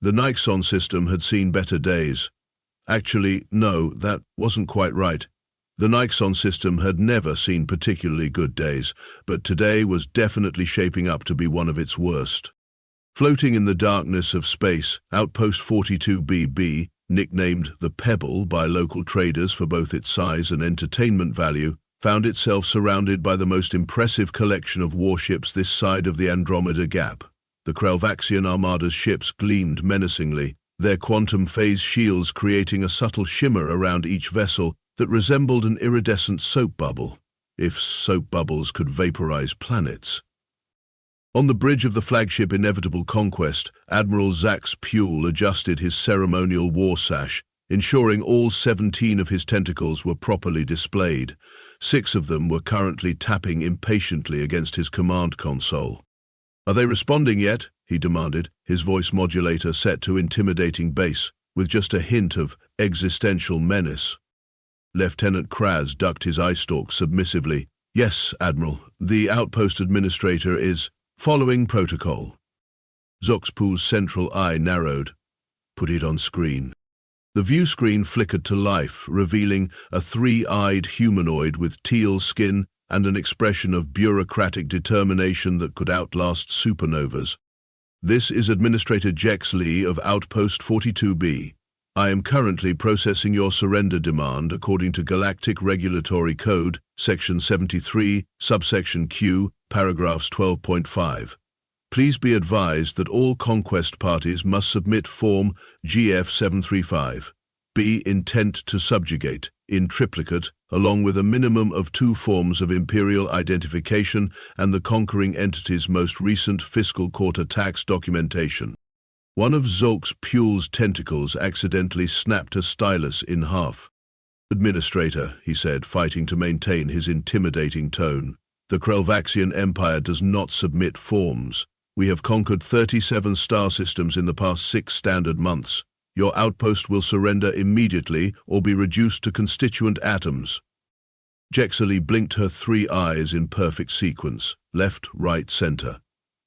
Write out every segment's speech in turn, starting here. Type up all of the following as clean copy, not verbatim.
The Nixon system had seen better days. Actually, no, that wasn't quite right. The Nixon system had never seen particularly good days, but today was definitely shaping up to be one of its worst. Floating in the darkness of space, Outpost 42BB, nicknamed the Pebble by local traders for both its size and entertainment value, found itself surrounded by the most impressive collection of warships this side of the Andromeda Gap. The Krelvaxian armada's ships gleamed menacingly, their quantum phase shields creating a subtle shimmer around each vessel that resembled an iridescent soap bubble, if soap bubbles could vaporize planets. On the bridge of the flagship Inevitable Conquest, Admiral Zox'Puul adjusted his ceremonial war sash, ensuring all 17 of his tentacles were properly displayed. 6 of them were currently tapping impatiently against his command console. "Are they responding yet?" he demanded, his voice modulator set to intimidating bass, with just a hint of existential menace. Lieutenant Kraz ducked his eye stalk submissively. "Yes, Admiral, the Outpost administrator is following protocol." Zox'Puul's central eye narrowed. "Put it on screen." The view screen flickered to life, revealing a 3-eyed humanoid with teal skin and an expression of bureaucratic determination that could outlast supernovas. "This is Administrator Jex Lee of Outpost 42B. I am currently processing your surrender demand according to Galactic Regulatory Code, Section 73, Subsection Q, Paragraphs 12.5. Please be advised that all conquest parties must submit Form GF735, B intent to subjugate, in triplicate, along with a minimum of 2 forms of imperial identification and the conquering entity's most recent fiscal quarter tax documentation." One of Zox'Puul's tentacles accidentally snapped a stylus in half. "Administrator," he said, fighting to maintain his intimidating tone, "the Krelvaxian Empire does not submit forms. We have conquered 37 star systems in the past 6 standard months. Your outpost will surrender immediately or be reduced to constituent atoms." Jexley blinked her 3 eyes in perfect sequence, left, right, center.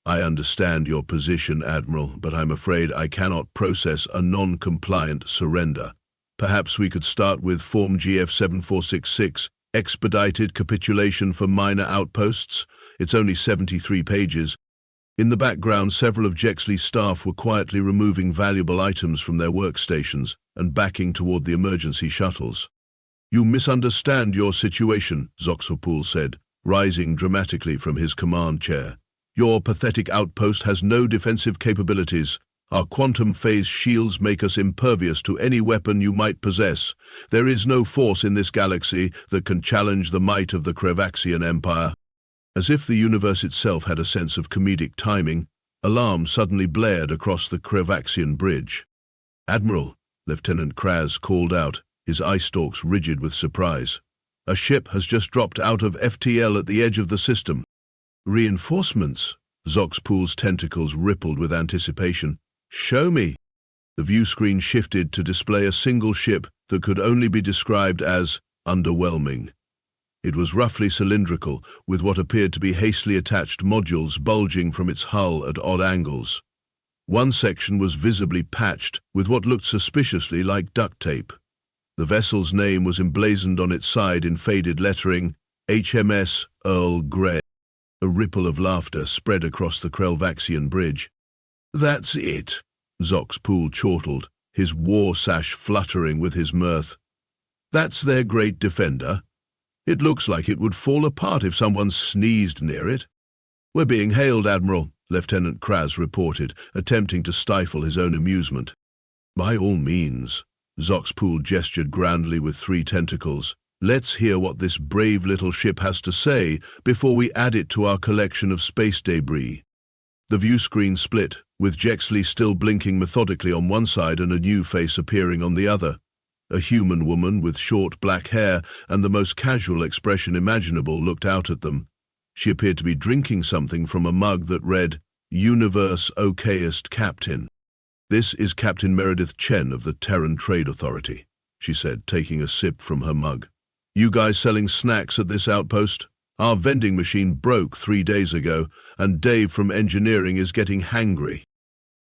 "I understand your position, Admiral, but I'm afraid I cannot process a non-compliant surrender. Perhaps we could start with Form GF7466, Expedited Capitulation for Minor Outposts. It's only 73 pages. In the background, several of Jexley's staff were quietly removing valuable items from their workstations and backing toward the emergency shuttles. "You misunderstand your situation," Zox'Puul said, rising dramatically from his command chair. "Your pathetic outpost has no defensive capabilities. Our quantum phase shields make us impervious to any weapon you might possess. There is no force in this galaxy that can challenge the might of the Krelvaxian Empire." As if the universe itself had a sense of comedic timing, alarm suddenly blared across the Krelvaxian bridge. "Admiral," Lieutenant Kraz called out, his eye stalks rigid with surprise. "A ship has just dropped out of FTL at the edge of the system." "Reinforcements?" Zox'Puul's tentacles rippled with anticipation. "Show me." The view screen shifted to display a single ship that could only be described as underwhelming. It was roughly cylindrical, with what appeared to be hastily attached modules bulging from its hull at odd angles. One section was visibly patched with what looked suspiciously like duct tape. The vessel's name was emblazoned on its side in faded lettering, HMS Earl Grey. A ripple of laughter spread across the Krelvaxian bridge. "That's it," Zox'Puul chortled, his war sash fluttering with his mirth. "That's their great defender. It looks like it would fall apart if someone sneezed near it." "We're being hailed, Admiral," Lieutenant Kraz reported, attempting to stifle his own amusement. "By all means," Zox'Puul gestured grandly with 3 tentacles. "Let's hear what this brave little ship has to say before we add it to our collection of space debris." The view screen split, with Jexley still blinking methodically on one side and a new face appearing on the other. A human woman with short black hair and the most casual expression imaginable looked out at them. She appeared to be drinking something from a mug that read, "Universe Okayest Captain." "This is Captain Meredith Chen of the Terran Trade Authority," she said, taking a sip from her mug. "You guys selling snacks at this outpost? Our vending machine broke 3 days ago, and Dave from engineering is getting hangry."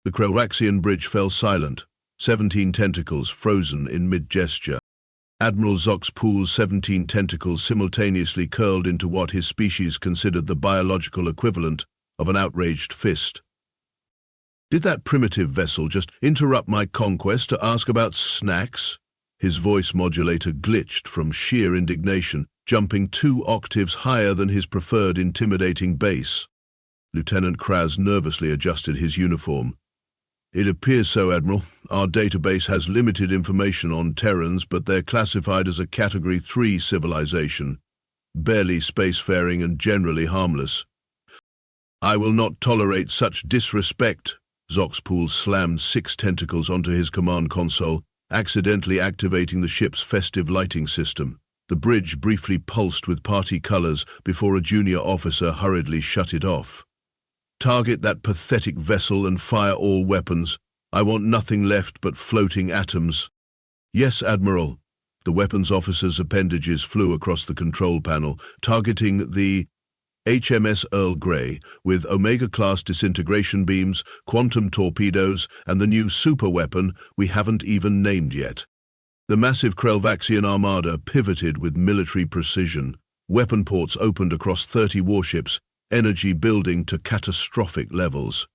The Krelvaxian bridge fell silent, 17 tentacles frozen in mid-gesture. Admiral Zox'Puul's 17 tentacles simultaneously curled into what his species considered the biological equivalent of an outraged fist. "Did that primitive vessel just interrupt my conquest to ask about snacks?" His voice modulator glitched from sheer indignation, jumping 2 octaves higher than his preferred intimidating bass. Lieutenant Kraz nervously adjusted his uniform. "It appears so, Admiral. Our database has limited information on Terrans, but they're classified as a Category 3 civilization, barely spacefaring and generally harmless." "I will not tolerate such disrespect." Zox'Puul slammed 6 tentacles onto his command console, accidentally activating the ship's festive lighting system. The bridge briefly pulsed with party colors before a junior officer hurriedly shut it off. "Target that pathetic vessel and fire all weapons. I want nothing left but floating atoms." "Yes, Admiral." The weapons officer's appendages flew across the control panel, targeting the HMS Earl Grey with Omega-class disintegration beams, quantum torpedoes, and the new superweapon we haven't even named yet. The massive Krelvaxian armada pivoted with military precision. Weapon ports opened across 30 warships, energy building to catastrophic levels.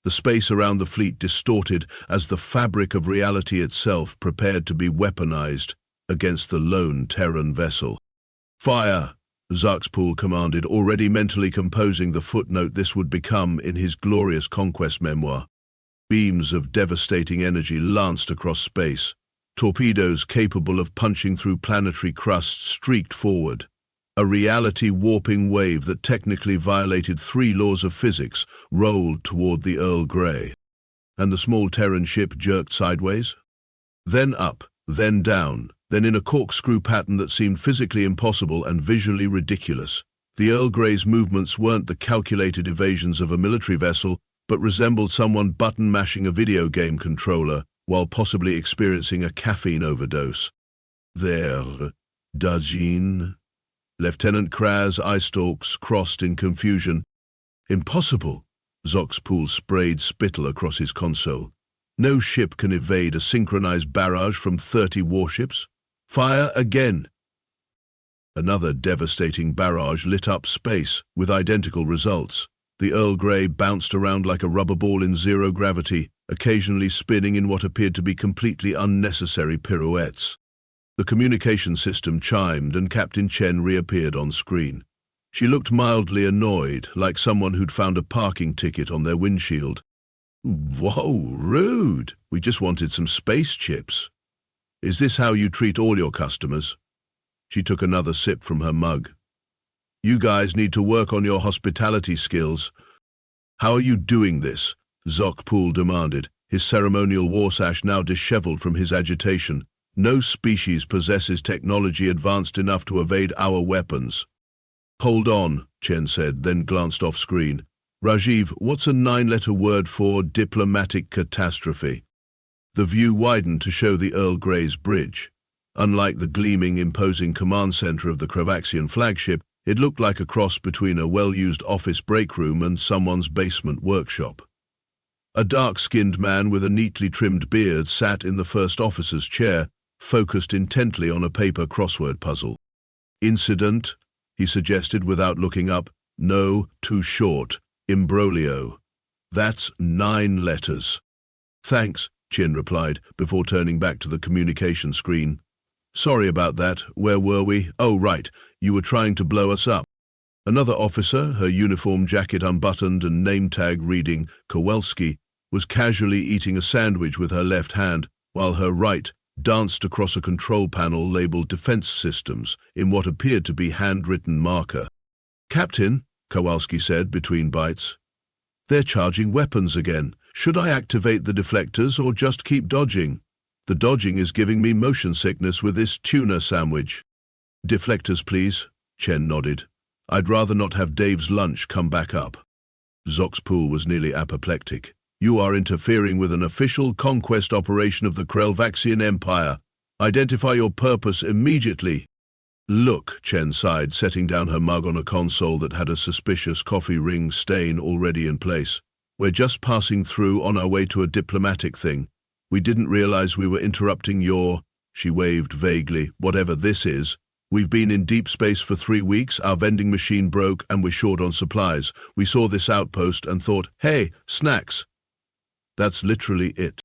The space around the fleet distorted as the fabric of reality itself prepared to be weaponized against the lone Terran vessel. "Fire!" Zox'Puul commanded, already mentally composing the footnote this would become in his glorious conquest memoir. Beams of devastating energy lanced across space. Torpedoes capable of punching through planetary crusts streaked forward. A reality-warping wave that technically violated 3 laws of physics rolled toward the Earl Grey. And the small Terran ship jerked sideways. Then up, then down, then in a corkscrew pattern that seemed physically impossible and visually ridiculous. The Earl Grey's movements weren't the calculated evasions of a military vessel, but resembled someone button-mashing a video game controller while possibly experiencing a caffeine overdose. "There, Dajin." Lieutenant Kraz's eye stalks crossed in confusion. "Impossible." Zox'Puul sprayed spittle across his console. "No ship can evade a synchronized barrage from 30 warships. Fire again." Another devastating barrage lit up space, with identical results. The Earl Grey bounced around like a rubber ball in zero gravity, occasionally spinning in what appeared to be completely unnecessary pirouettes. The communication system chimed and Captain Chen reappeared on screen. She looked mildly annoyed, like someone who'd found a parking ticket on their windshield. "Whoa, rude. We just wanted some space chips. Is this how you treat all your customers?" She took another sip from her mug. "You guys need to work on your hospitality skills." "How are you doing this?" Zox'Puul demanded, his ceremonial war sash now disheveled from his agitation. "No species possesses technology advanced enough to evade our weapons." "Hold on," Chen said, then glanced off screen. "Rajiv, what's a 9-letter word for diplomatic catastrophe?" The view widened to show the Earl Grey's bridge. Unlike the gleaming, imposing command center of the Krelvaxian flagship, it looked like a cross between a well-used office break room and someone's basement workshop. A dark-skinned man with a neatly trimmed beard sat in the first officer's chair, focused intently on a paper crossword puzzle. "Incident," he suggested without looking up. "No, too short. Imbroglio. That's 9 letters." "Thanks," Chen replied, before turning back to the communication screen. "Sorry about that. Where were we? Oh, right. You were trying to blow us up." Another officer, her uniform jacket unbuttoned and name tag reading Kowalski, was casually eating a sandwich with her left hand, while her right danced across a control panel labeled Defense Systems in what appeared to be handwritten marker. "Captain," Kowalski said between bites, "they're charging weapons again. Should I activate the deflectors or just keep dodging? The dodging is giving me motion sickness with this tuna sandwich." "Deflectors, please," Chen nodded. "I'd rather not have Dave's lunch come back up." Zox'Puul was nearly apoplectic. "You are interfering with an official conquest operation of the Krelvaxian Empire. Identify your purpose immediately." "Look," Chen sighed, setting down her mug on a console that had a suspicious coffee ring stain already in place. We're just passing through on our way to a diplomatic thing. We didn't realize we were interrupting your," she waved vaguely, "whatever this is. We've been in deep space for 3 weeks, our vending machine broke and we're short on supplies. We saw this outpost and thought, hey, snacks." That's literally it.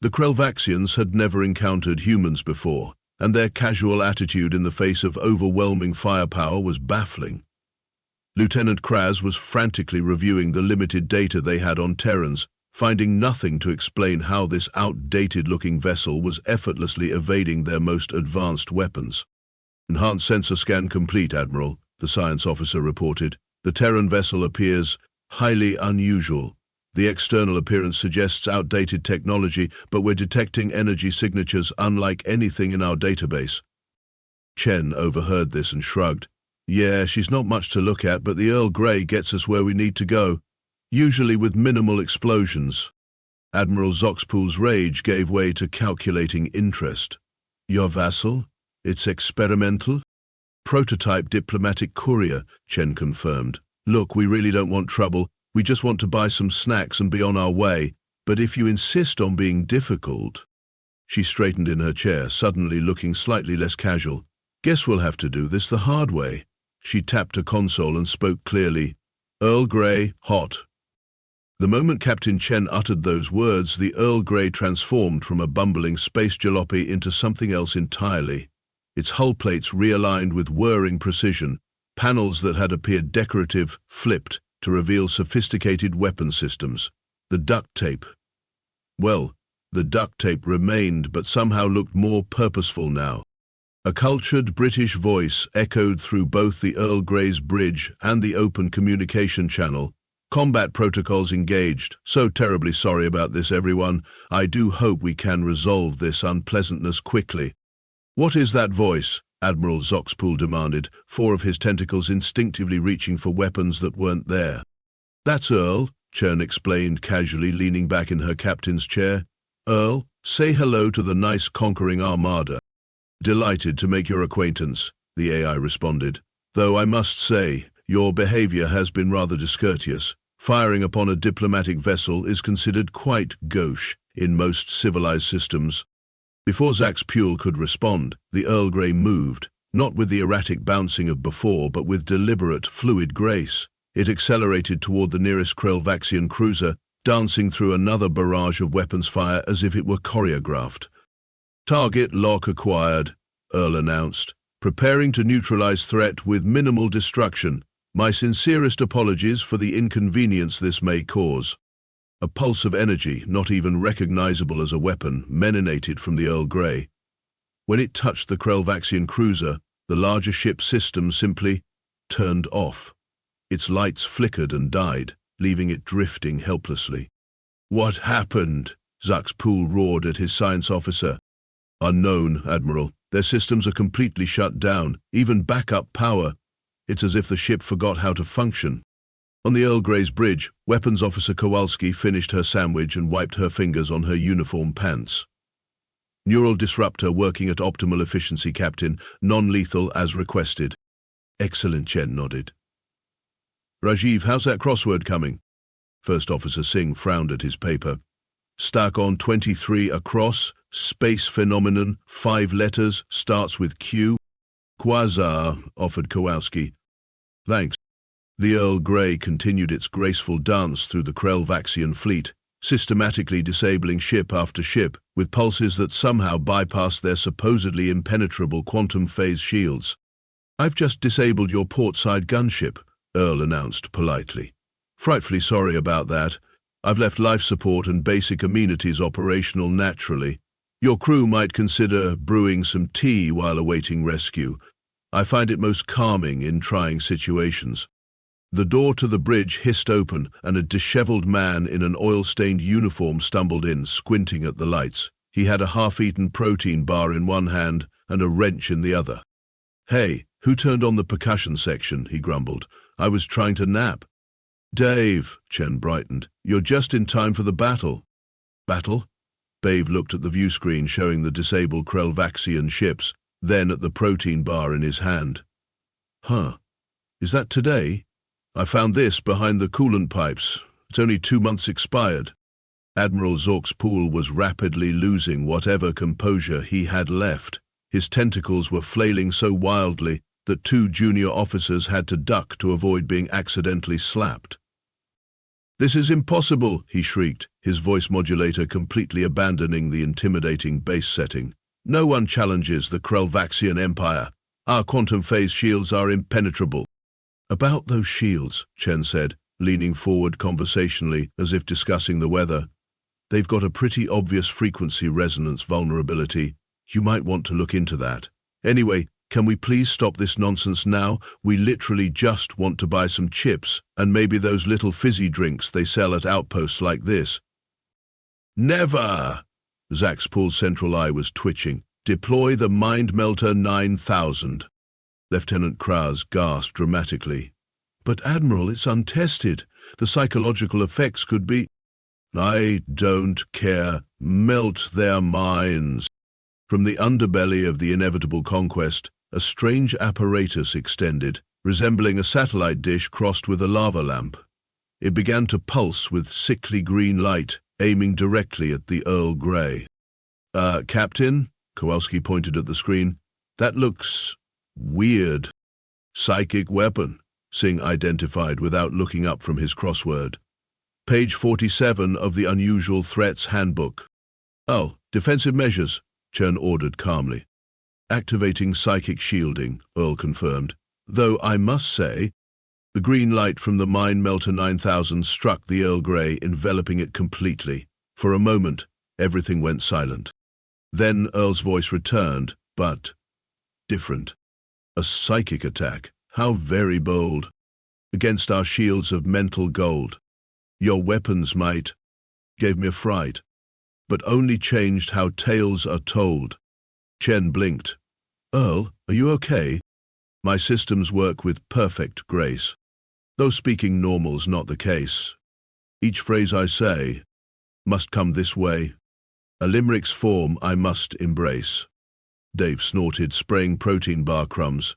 The Krelvaxians had never encountered humans before, and their casual attitude in the face of overwhelming firepower was baffling. Lieutenant Kraz was frantically reviewing the limited data they had on Terrans, finding nothing to explain how this outdated-looking vessel was effortlessly evading their most advanced weapons. "Enhanced sensor scan complete, Admiral," the science officer reported. "The Terran vessel appears highly unusual. The external appearance suggests outdated technology, but we're detecting energy signatures unlike anything in our database." Chen overheard this and shrugged. "Yeah, she's not much to look at, but the Earl Grey gets us where we need to go, usually with minimal explosions." Admiral Zox'Puul's rage gave way to calculating interest. "Your vassal? It's experimental?" "Prototype diplomatic courier," Chen confirmed. "Look, we really don't want trouble. We just want to buy some snacks and be on our way. But if you insist on being difficult..." She straightened in her chair, suddenly looking slightly less casual. "Guess we'll have to do this the hard way." She tapped a console and spoke clearly. "Earl Grey, hot." The moment Captain Chen uttered those words, the Earl Grey transformed from a bumbling space jalopy into something else entirely. Its hull plates realigned with whirring precision. Panels that had appeared decorative flipped to reveal sophisticated weapon systems. The duct tape. Well, the duct tape remained, but somehow looked more purposeful now. A cultured British voice echoed through both the Earl Grey's bridge and the open communication channel. "Combat protocols engaged. So terribly sorry about this, everyone. I do hope we can resolve this unpleasantness quickly." "What is that voice?" Admiral Zox'Puul demanded, 4 of his tentacles instinctively reaching for weapons that weren't there. "That's Earl," Chen explained casually, leaning back in her captain's chair. "Earl, say hello to the nice conquering armada." "Delighted to make your acquaintance," the AI responded. "Though I must say, your behavior has been rather discourteous. Firing upon a diplomatic vessel is considered quite gauche in most civilized systems." Before Zox'Puul could respond, the Earl Grey moved, not with the erratic bouncing of before, but with deliberate, fluid grace. It accelerated toward the nearest Krelvaxian cruiser, dancing through another barrage of weapons fire as if it were choreographed. "Target lock acquired," Earl announced. "Preparing to neutralize threat with minimal destruction. My sincerest apologies for the inconvenience this may cause." A pulse of energy, not even recognizable as a weapon, emanated from the Earl Grey. When it touched the Krelvaxian cruiser, the larger ship's system simply turned off. Its lights flickered and died, leaving it drifting helplessly. "What happened?" Zox'Puul roared at his science officer. "Unknown, Admiral. Their systems are completely shut down, even backup power. It's as if the ship forgot how to function." On the Earl Grey's bridge, Weapons Officer Kowalski finished her sandwich and wiped her fingers on her uniform pants. "Neural disruptor working at optimal efficiency, Captain. Non-lethal as requested." "Excellent," Chen nodded. "Rajiv, how's that crossword coming?" First Officer Singh frowned at his paper. "Stuck on 23 across, space phenomenon, 5 letters, starts with Q." "Quasar," offered Kowalski. "Thanks." The Earl Grey continued its graceful dance through the Krelvaxian fleet, systematically disabling ship after ship, with pulses that somehow bypassed their supposedly impenetrable quantum phase shields. "I've just disabled your portside gunship," Earl announced politely. "Frightfully sorry about that. I've left life support and basic amenities operational naturally. Your crew might consider brewing some tea while awaiting rescue. I find it most calming in trying situations." The door to the bridge hissed open, and a disheveled man in an oil-stained uniform stumbled in, squinting at the lights. He had a half-eaten protein bar in one hand and a wrench in the other. "Hey, who turned on the percussion section?" he grumbled. "I was trying to nap." "Dave," Chen brightened. "You're just in time for the battle." "Battle?" Dave looked at the view screen showing the disabled Krelvaxian ships, then at the protein bar in his hand. "Huh. Is that today? I found this behind the coolant pipes. It's only 2 months expired. Admiral Zox'Puul was rapidly losing whatever composure he had left. His tentacles were flailing so wildly that 2 junior officers had to duck to avoid being accidentally slapped. "This is impossible," he shrieked, his voice modulator completely abandoning the intimidating base setting. "No one challenges the Krelvaxian Empire. Our quantum phase shields are impenetrable." "About those shields," Chen said, leaning forward conversationally as if discussing the weather. "They've got a pretty obvious frequency resonance vulnerability. You might want to look into that. Anyway, can we please stop this nonsense now? We literally just want to buy some chips and maybe those little fizzy drinks they sell at outposts like this." "Never!" Zox'Puul's central eye was twitching. "Deploy the Mind Melter 9000. Lieutenant Kraz gasped dramatically. "But Admiral, it's untested. The psychological effects could be—" "I don't care. Melt their minds." From the underbelly of the inevitable conquest, a strange apparatus extended, resembling a satellite dish crossed with a lava lamp. It began to pulse with sickly green light, aiming directly at the Earl Grey. Captain?" Kowalski pointed at the screen. "That looks weird." "Psychic weapon," Singh identified without looking up from his crossword. "Page 47 of the Unusual Threats Handbook." "Oh, defensive measures," Chen ordered calmly. "Activating psychic shielding," Earl confirmed. "Though I must say—" The green light from the Mind Melter 9000 struck the Earl Grey, enveloping it completely. For a moment, everything went silent. Then Earl's voice returned, but different. "A psychic attack. How very bold. Against our shields of mental gold. Your weapons might—" Gave me a fright, but only changed how tales are told. Chen blinked. "Earl, are you okay?" "My systems work with perfect grace. Though speaking normal's not the case. Each phrase I say must come this way. A limerick's form I must embrace." Dave snorted, spraying protein bar crumbs.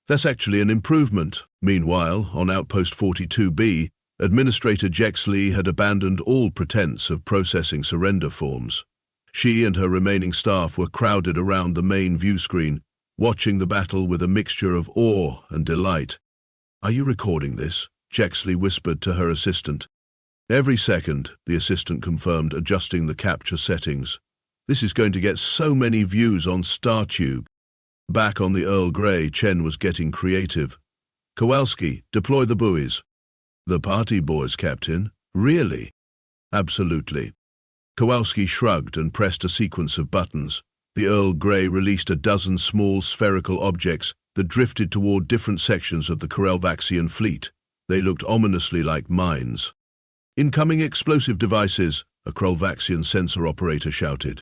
"That's actually an improvement." Meanwhile, on Outpost 42B, Administrator Jexley had abandoned all pretense of processing surrender forms. She and her remaining staff were crowded around the main view screen, watching the battle with a mixture of awe and delight. "Are you recording this?" Jexley whispered to her assistant. "Every second," the assistant confirmed, adjusting the capture settings. "This is going to get so many views on StarTube." Back on the Earl Grey, Chen was getting creative. "Kowalski, deploy the buoys." "The party boys, Captain. Really?" "Absolutely." Kowalski shrugged and pressed a sequence of buttons. The Earl Grey released a dozen small spherical objects that drifted toward different sections of the Krelvaxian fleet. They looked ominously like mines. "Incoming explosive devices," a Krelvaxian sensor operator shouted.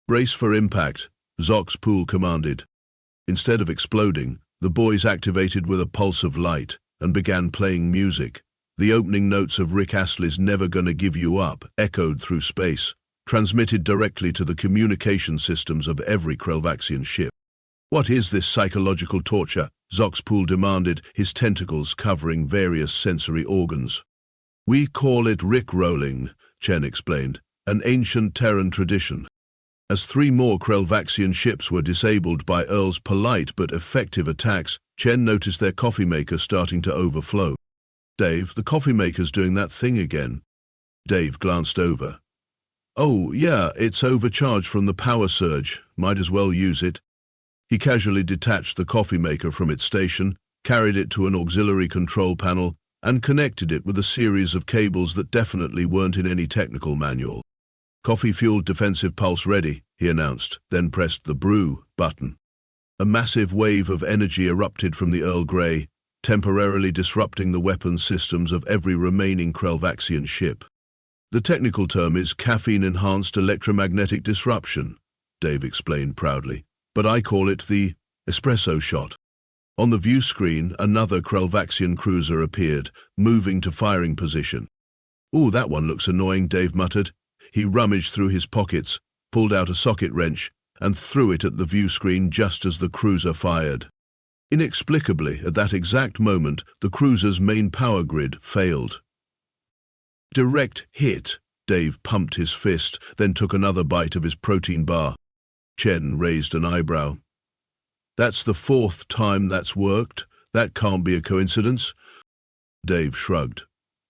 "Brace for impact," Zox'Puul commanded. Instead of exploding, the boys activated with a pulse of light and began playing music. The opening notes of Rick Astley's "Never Gonna Give You Up" echoed through space, transmitted directly to the communication systems of every Krelvaxian ship. "What is this psychological torture?" Zox'Puul demanded, his tentacles covering various sensory organs. "We call it Rick-rolling," Chen explained, "an ancient Terran tradition." As 3 more Krelvaxian ships were disabled by Earl's polite but effective attacks, Chen noticed their coffee maker starting to overflow. "Dave, the coffee maker's doing that thing again." Dave glanced over. "Oh, yeah, it's overcharged from the power surge. Might as well use it." He casually detached the coffee maker from its station, carried it to an auxiliary control panel, and connected it with a series of cables that definitely weren't in any technical manual. "Coffee-fueled defensive pulse ready," he announced, then pressed the brew button. A massive wave of energy erupted from the Earl Grey, temporarily disrupting the weapons systems of every remaining Krelvaxian ship. "The technical term is caffeine-enhanced electromagnetic disruption," Dave explained proudly, "but I call it the espresso shot." On the view screen, another Krelvaxian cruiser appeared, moving to firing position. "Ooh, that one looks annoying," Dave muttered. He rummaged through his pockets, pulled out a socket wrench, and threw it at the view screen just as the cruiser fired. Inexplicably, at that exact moment, the cruiser's main power grid failed. Direct hit. Dave pumped his fist, then took another bite of his protein bar. Chen raised an eyebrow. That's the fourth time that's worked. That can't be a coincidence. Dave shrugged.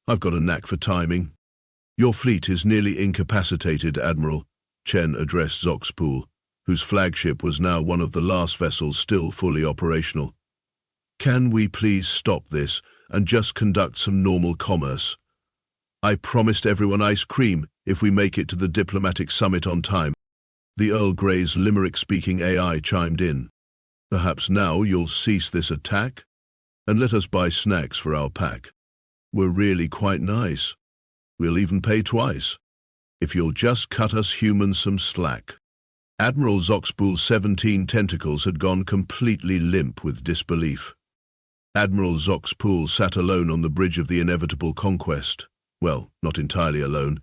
I've got a knack for timing. Your fleet is nearly incapacitated, Admiral. Chen addressed Zox'Puul, whose flagship was now one of the last vessels still fully operational. Can we please stop this and just conduct some normal commerce? I promised everyone ice cream if we make it to the diplomatic summit on time. The Earl Grey's limerick-speaking AI chimed in. Perhaps now you'll cease this attack and let us buy snacks for our pack. We're really quite nice. We'll even pay twice, if you'll just cut us humans some slack. Admiral Zox'Puul's 17 tentacles had gone completely limp with disbelief. Admiral Zox'Puul sat alone on the bridge of the inevitable conquest. Well, not entirely alone.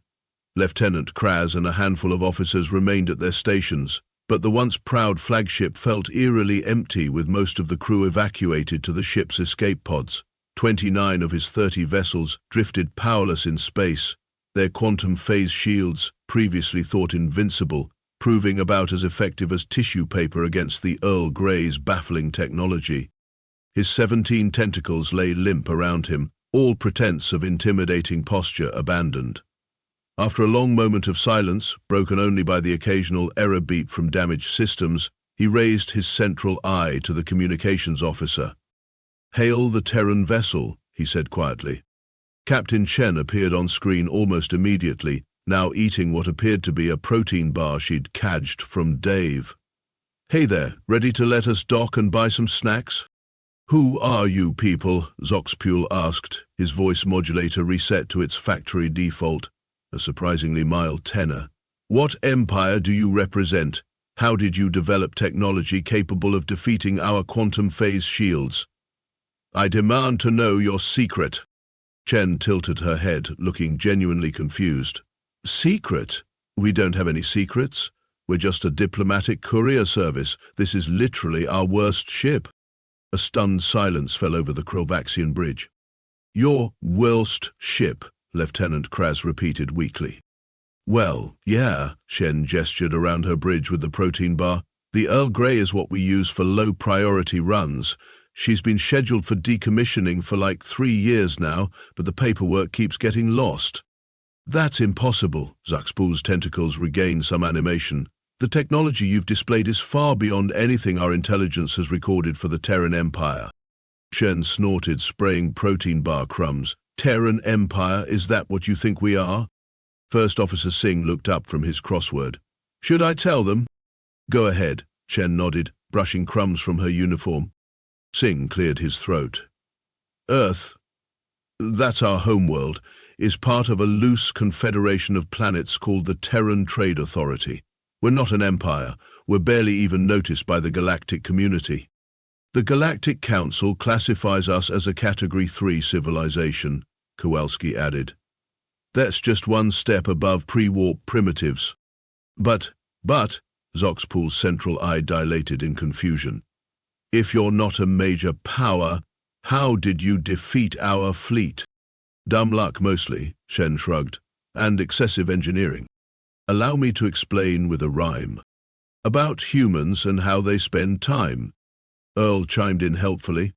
Lieutenant Kraz and a handful of officers remained at their stations, but the once proud flagship felt eerily empty with most of the crew evacuated to the ship's escape pods. 29 of his 30 vessels drifted powerless in space, their quantum phase shields, previously thought invincible, proving about as effective as tissue paper against the Earl Grey's baffling technology. His 17 tentacles lay limp around him, all pretense of intimidating posture abandoned. After a long moment of silence, broken only by the occasional error beep from damaged systems, he raised his central eye to the communications officer. "Hail the Terran vessel," he said quietly. Captain Chen appeared on screen almost immediately, now eating what appeared to be a protein bar she'd cadged from Dave. "Hey there, ready to let us dock and buy some snacks?" "Who are you people?" Zox'Puul asked, his voice modulator reset to its factory default, a surprisingly mild tenor. "What empire do you represent? How did you develop technology capable of defeating our quantum phase shields? I demand to know your secret." Chen tilted her head, looking genuinely confused. "Secret? We don't have any secrets. We're just a diplomatic courier service. This is literally our worst ship." A stunned silence fell over the Krelvaxian bridge. "Your worst ship," Lieutenant Kraz repeated weakly. "Well, yeah," Chen gestured around her bridge with the protein bar. "The Earl Grey is what we use for low-priority runs. She's been scheduled for decommissioning for like 3 years now, but the paperwork keeps getting lost." "That's impossible." Zox'Puul's tentacles regained some animation. "The technology you've displayed is far beyond anything our intelligence has recorded for the Terran Empire." Chen snorted, spraying protein bar crumbs. "Terran Empire, is that what you think we are?" First Officer Singh looked up from his crossword. "Should I tell them?" "Go ahead," Chen nodded, brushing crumbs from her uniform. Singh cleared his throat. "Earth, that's our homeworld, is part of a loose confederation of planets called the Terran Trade Authority. We're not an empire. We're barely even noticed by the Galactic community. The Galactic Council classifies us as a Category 3 civilization," Kowalski added. "That's just one step above pre-warp primitives." But, Zox'Puul's central eye dilated in confusion. "If you're not a major power, how did you defeat our fleet?" "Dumb luck mostly," Chen shrugged, "and excessive engineering. Allow me to explain with a rhyme. About humans and how they spend time." Earl chimed in helpfully.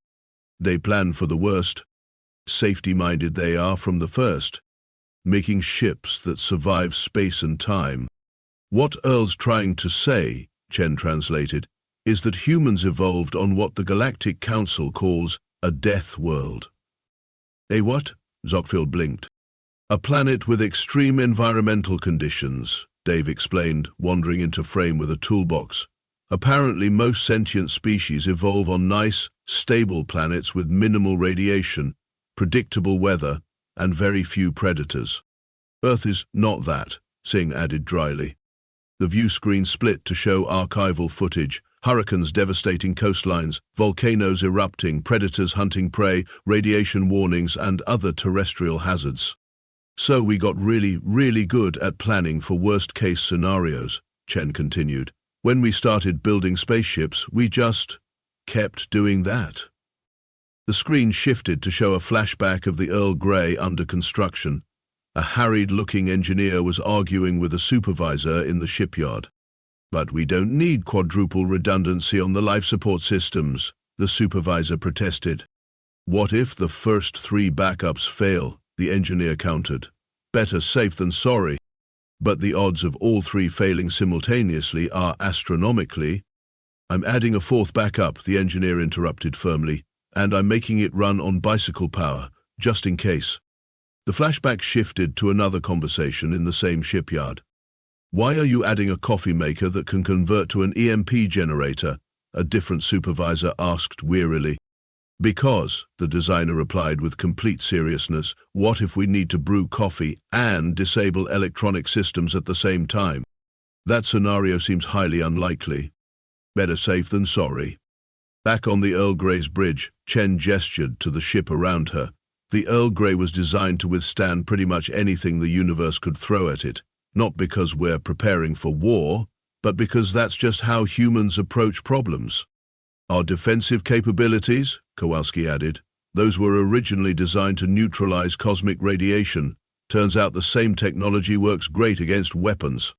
"They plan for the worst. Safety-minded they are from the first, making ships that survive space and time." "What Earl's trying to say," Chen translated, "is that humans evolved on what the Galactic Council calls a death world." "A what?" Zox'Puul blinked. "A planet with extreme environmental conditions," Dave explained, wandering into frame with a toolbox. "Apparently most sentient species evolve on nice, stable planets with minimal radiation, predictable weather, and very few predators. Earth is not that," Singh added dryly. The view screen split to show archival footage, hurricanes devastating coastlines, volcanoes erupting, predators hunting prey, radiation warnings, and other terrestrial hazards. "So we got really, really good at planning for worst-case scenarios," Chen continued. "When we started building spaceships, we just kept doing that." The screen shifted to show a flashback of the Earl Grey under construction. A harried-looking engineer was arguing with a supervisor in the shipyard. "But we don't need quadruple redundancy on the life support systems," the supervisor protested. "What if the first 3 backups fail?" the engineer countered. "Better safe than sorry." "But the odds of all 3 failing simultaneously are astronomically—" "I'm adding a 4th backup," the engineer interrupted firmly, "and I'm making it run on bicycle power, just in case." The flashback shifted to another conversation in the same shipyard. "Why are you adding a coffee maker that can convert to an EMP generator?" a different supervisor asked wearily. "Because," the designer replied with complete seriousness, "what if we need to brew coffee and disable electronic systems at the same time? That scenario seems highly unlikely. Better safe than sorry." Back on the Earl Grey's bridge, Chen gestured to the ship around her. The Earl Grey was designed to withstand pretty much anything the universe could throw at it, not because we're preparing for war, but because that's just how humans approach problems. "Our defensive capabilities," Kowalski added, "those were originally designed to neutralize cosmic radiation. Turns out the same technology works great against weapons."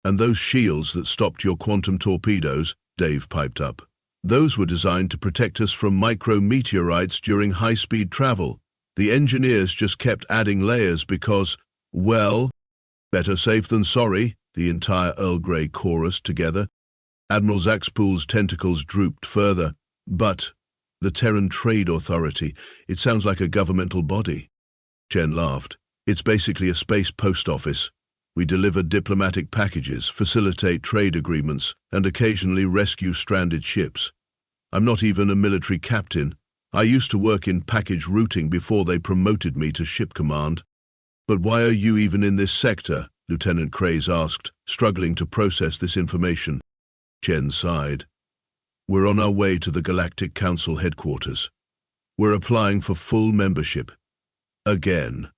"And those shields that stopped your quantum torpedoes," Dave piped up. "Those were designed to protect us from micrometeorites during high-speed travel. The engineers just kept adding layers because, well, better safe than sorry," the entire Earl Grey chorused together. Admiral Zox'Puul's tentacles drooped further. "But the Terran Trade Authority, it sounds like a governmental body." Chen laughed. "It's basically a space post office. We deliver diplomatic packages, facilitate trade agreements, and occasionally rescue stranded ships. I'm not even a military captain. I used to work in package routing before they promoted me to ship command." "But why are you even in this sector?" Lieutenant Craze asked, struggling to process this information. Chen sighed. "We're on our way to the Galactic Council headquarters. We're applying for full membership. Again."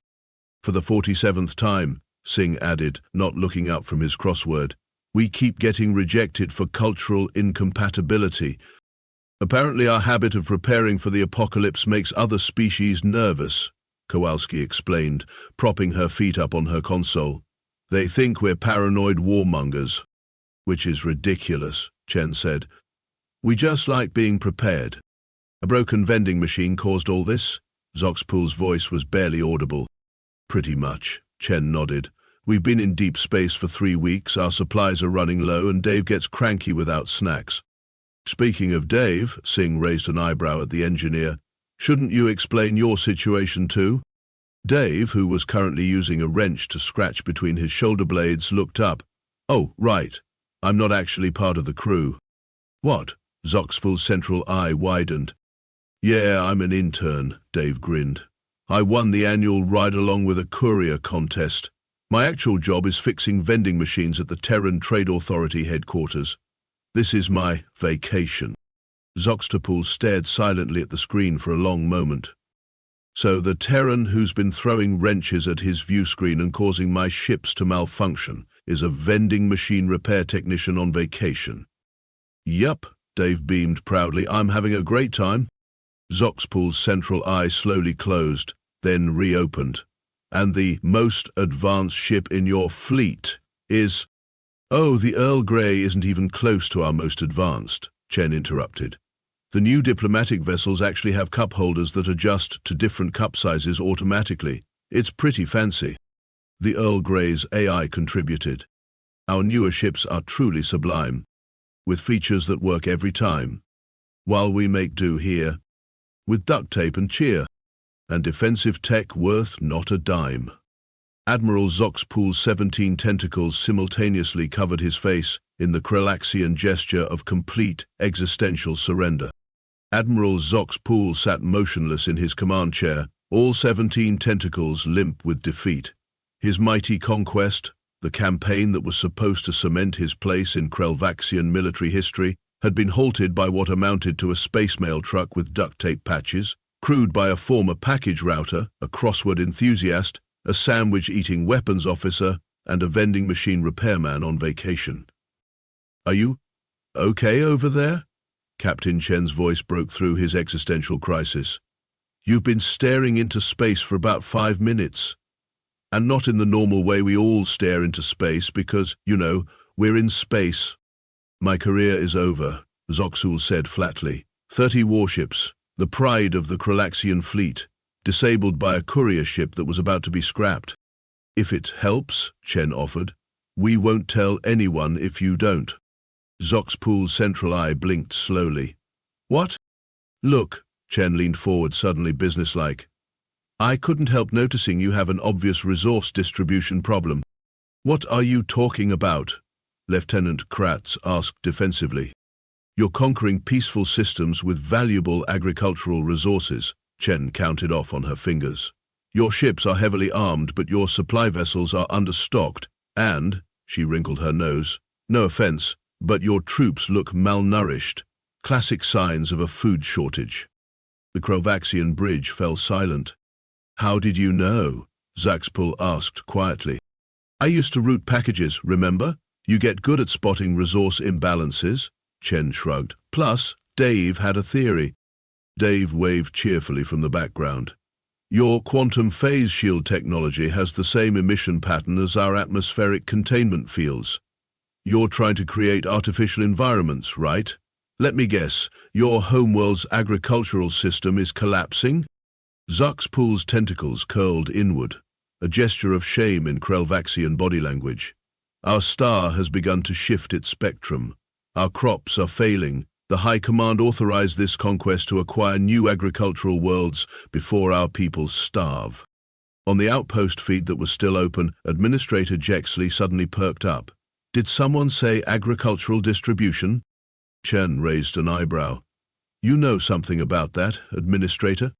"For the 47th time," Singh added, not looking up from his crossword. "We keep getting rejected for cultural incompatibility. Apparently our habit of preparing for the apocalypse makes other species nervous," Kowalski explained, propping her feet up on her console. "They think we're paranoid warmongers." "Which is ridiculous," Chen said. "We just like being prepared." "A broken vending machine caused all this?" Zox'Puul's voice was barely audible. "Pretty much," Chen nodded. "We've been in deep space for 3 weeks, our supplies are running low, and Dave gets cranky without snacks." "Speaking of Dave," Singh raised an eyebrow at the engineer, "shouldn't you explain your situation too?" Dave, who was currently using a wrench to scratch between his shoulder blades, looked up. "Oh, right. I'm not actually part of the crew." "What?" Zox'Puul's central eye widened. "Yeah, I'm an intern," Dave grinned. "I won the annual ride-along with a courier contest. My actual job is fixing vending machines at the Terran Trade Authority headquarters. This is my vacation." Zox'Puul stared silently at the screen for a long moment. "So the Terran who's been throwing wrenches at his view screen and causing my ships to malfunction is a vending machine repair technician on vacation." "Yup," Dave beamed proudly. "I'm having a great time." Zox'Puul's central eye slowly closed, then reopened. "And the most advanced ship in your fleet is—" "Oh, the Earl Grey isn't even close to our most advanced," Chen interrupted. "The new diplomatic vessels actually have cup holders that adjust to different cup sizes automatically. It's pretty fancy." The Earl Grey's AI contributed. "Our newer ships are truly sublime, with features that work every time, while we make do here, with duct tape and cheer, and defensive tech worth not a dime." Admiral Zox'Puul's 17 tentacles simultaneously covered his face in the Krelvaxian gesture of complete existential surrender. Admiral Zox'Puul sat motionless in his command chair, all 17 tentacles limp with defeat. His mighty conquest, the campaign that was supposed to cement his place in Krelvaxian military history, had been halted by what amounted to a space mail truck with duct tape patches, crewed by a former package router, a crossword enthusiast, a sandwich-eating weapons officer, and a vending machine repairman on vacation. "Are you okay over there?" Captain Chen's voice broke through his existential crisis. "You've been staring into space for about 5 minutes." And not in the normal way we all stare into space because, we're in space. My career is over, Zox'Puul said flatly. 30 warships, the pride of the Krelvaxian fleet, disabled by a courier ship that was about to be scrapped. If it helps, Chen offered, we won't tell anyone if you don't. Zox'Puul's central eye blinked slowly. What? Look, Chen leaned forward suddenly businesslike. I couldn't help noticing you have an obvious resource distribution problem. What are you talking about? Lieutenant Kratz asked defensively. You're conquering peaceful systems with valuable agricultural resources, Chen counted off on her fingers. Your ships are heavily armed, but your supply vessels are understocked, and, she wrinkled her nose, no offense, but your troops look malnourished, classic signs of a food shortage. The Krelvaxian bridge fell silent. How did you know? Zox'Puul asked quietly. I used to route packages, remember? You get good at spotting resource imbalances, Chen shrugged. Plus, Dave had a theory. Dave waved cheerfully from the background. Your quantum phase shield technology has the same emission pattern as our atmospheric containment fields. You're trying to create artificial environments, right? Let me guess, your homeworld's agricultural system is collapsing? Zox'Puul's tentacles curled inward, a gesture of shame in Krelvaxian body language. Our star has begun to shift its spectrum. Our crops are failing. The High Command authorized this conquest to acquire new agricultural worlds before our people starve. On the Outpost feed that was still open, Administrator Jexley suddenly perked up. Did someone say agricultural distribution? Chen raised an eyebrow. You know something about that, Administrator?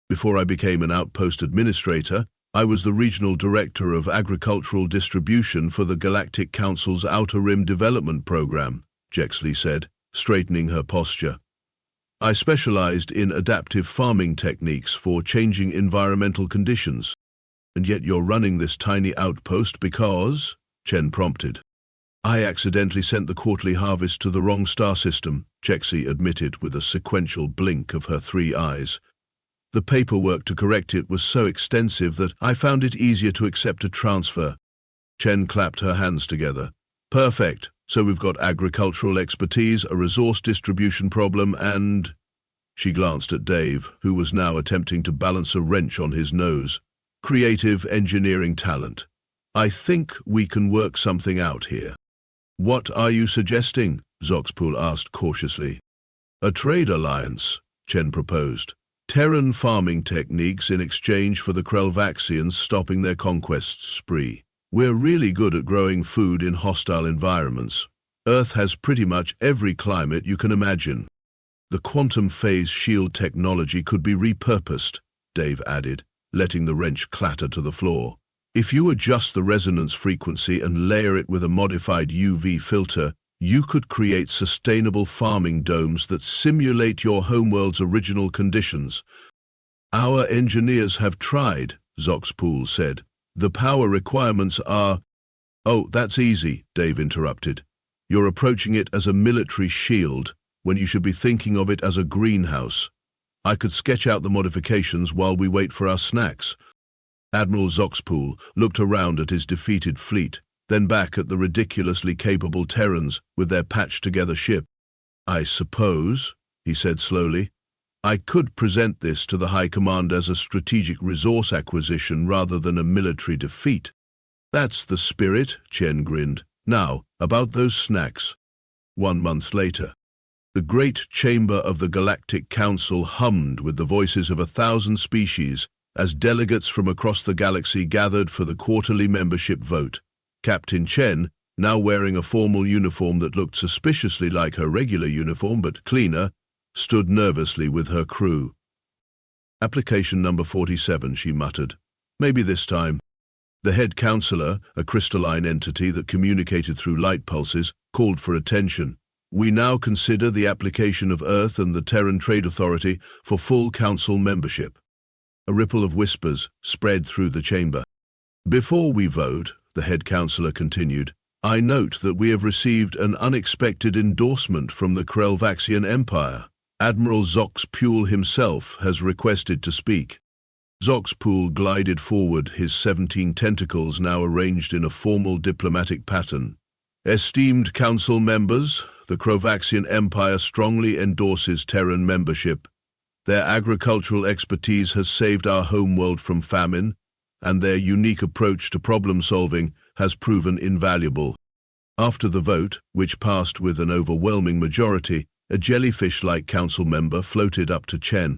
Before I became an Outpost Administrator, I was the Regional Director of Agricultural Distribution for the Galactic Council's Outer Rim Development Program, Jexley said, straightening her posture. I specialized in adaptive farming techniques for changing environmental conditions. And yet you're running this tiny outpost because, Chen prompted. I accidentally sent the quarterly harvest to the wrong star system, Jexley admitted with a sequential blink of her 3 eyes. The paperwork to correct it was so extensive that I found it easier to accept a transfer. Chen clapped her hands together. Perfect. So we've got agricultural expertise, a resource distribution problem, and... She glanced at Dave, who was now attempting to balance a wrench on his nose. Creative engineering talent. I think we can work something out here. What are you suggesting? Zox'Puul asked cautiously. A trade alliance, Chen proposed. Terran farming techniques in exchange for the Krelvaxians stopping their conquest spree. We're really good at growing food in hostile environments. Earth has pretty much every climate you can imagine. The quantum phase shield technology could be repurposed, Dave added, letting the wrench clatter to the floor. If you adjust the resonance frequency and layer it with a modified UV filter, you could create sustainable farming domes that simulate your homeworld's original conditions. Our engineers have tried, Zox'Puul said. The power requirements are... Oh, that's easy, Dave interrupted. You're approaching it as a military shield when you should be thinking of it as a greenhouse. I could sketch out the modifications while we wait for our snacks. Admiral Zox'Puul looked around at his defeated fleet, then back at the ridiculously capable Terrans with their patched-together ship. I suppose, he said slowly, I could present this to the High Command as a strategic resource acquisition rather than a military defeat. That's the spirit, Chen grinned. Now, about those snacks. 1 month later. The great chamber of the Galactic Council hummed with the voices of 1,000 species as delegates from across the galaxy gathered for the quarterly membership vote. Captain Chen, now wearing a formal uniform that looked suspiciously like her regular uniform but cleaner, stood nervously with her crew. Application number 47, she muttered. Maybe this time. The head counselor, a crystalline entity that communicated through light pulses, called for attention. We now consider the application of Earth and the Terran Trade Authority for full council membership. A ripple of whispers spread through the chamber. Before we vote, the head counselor continued, I note that we have received an unexpected endorsement from the Krelvaxian Empire. Admiral Zox'Puul himself has requested to speak. Zox'Puul glided forward, his 17 tentacles now arranged in a formal diplomatic pattern. Esteemed council members, the Krelvaxian Empire strongly endorses Terran membership. Their agricultural expertise has saved our homeworld from famine, and their unique approach to problem-solving has proven invaluable. After the vote, which passed with an overwhelming majority, a jellyfish-like council member floated up to Chen.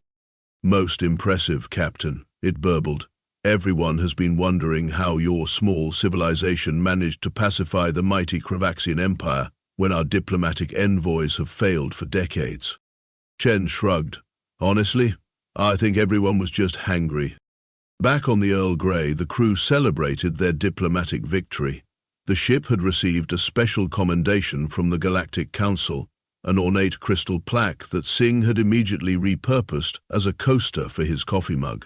"Most impressive, Captain," it burbled. "Everyone has been wondering how your small civilization managed to pacify the mighty Krelvaxian Empire when our diplomatic envoys have failed for decades." Chen shrugged. "Honestly, I think everyone was just hangry." Back on the Earl Grey, the crew celebrated their diplomatic victory. The ship had received a special commendation from the Galactic Council, an ornate crystal plaque that Singh had immediately repurposed as a coaster for his coffee mug.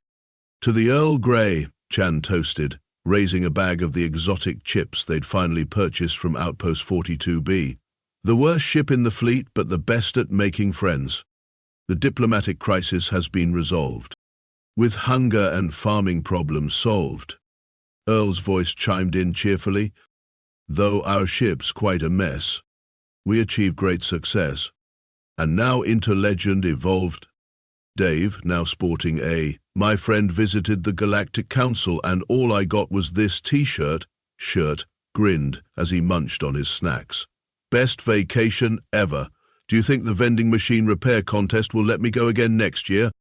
"To the Earl Grey," Chan toasted, raising a bag of the exotic chips they'd finally purchased from Outpost 42B. "The worst ship in the fleet, but the best at making friends. The diplomatic crisis has been resolved. With hunger and farming problems solved." Earl's voice chimed in cheerfully. "Though our ship's quite a mess, we achieved great success. And now into legend evolved." Dave, now sporting a "My friend visited the Galactic Council and all I got was this t-shirt," grinned as he munched on his snacks. "Best vacation ever. Do you think the vending machine repair contest will let me go again next year?"